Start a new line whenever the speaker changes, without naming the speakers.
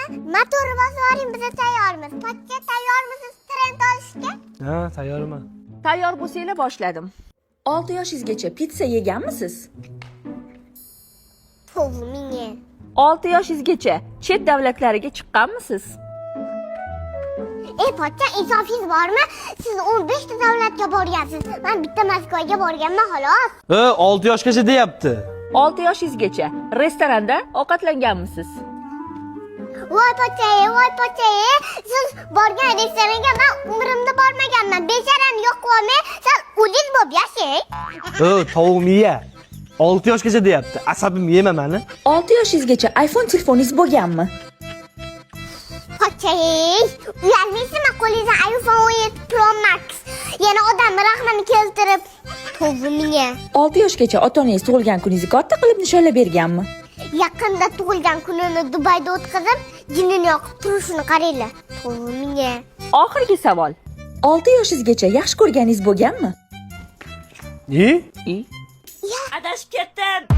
Motorni bosib yuboring, biz tayyormiz. Pochcha tayyormisiz trend olishga?
Ha, tayyorman.
Tayyor bo'lsanglar boshladim. 6 yoshingizgacha pitsa yeganmisiz?
To'g'ri.
6 yoshingizgacha chet davlatlariga chiqqanmisiz?
Pochcha, insofingiz bormi? Siz 15 ta davlatga borgansiz. Men bitta Moskvaga borganman xolos.
6 yoshgacha deyapti.
6 yoshingizgacha restoranda ovqatlanganmisiz?
Voy pochcha, siz borgan restoranga men umrimda bormaganman. Besharani yo'q qilmay, siz uliz bo'lib yashang.
Tovuq miya. 6 yoshgacha deyapti. Asabim yema meni.
6 yoshingizgacha iPhone telefoningiz bo'lganmi?
Pochcha, uyalmaysizmi qo'lingizda iPhone 17 Pro Max? Yana odam rahmini keltirib. To'g'ri.
6 yoshgacha ota-onangiz tug'ilgan kuningizni katta qilib nishonlab berganmi?
Yaqinda tug'ilgan kunini Dubayda o'tkazib, jinini yoqib turishini qaranglar. To'g'ri.
Oxirgi savol. 6 yoshingizgacha yaxshi ko'rganingiz bo'lganmi?
I?
Adashib ketdim.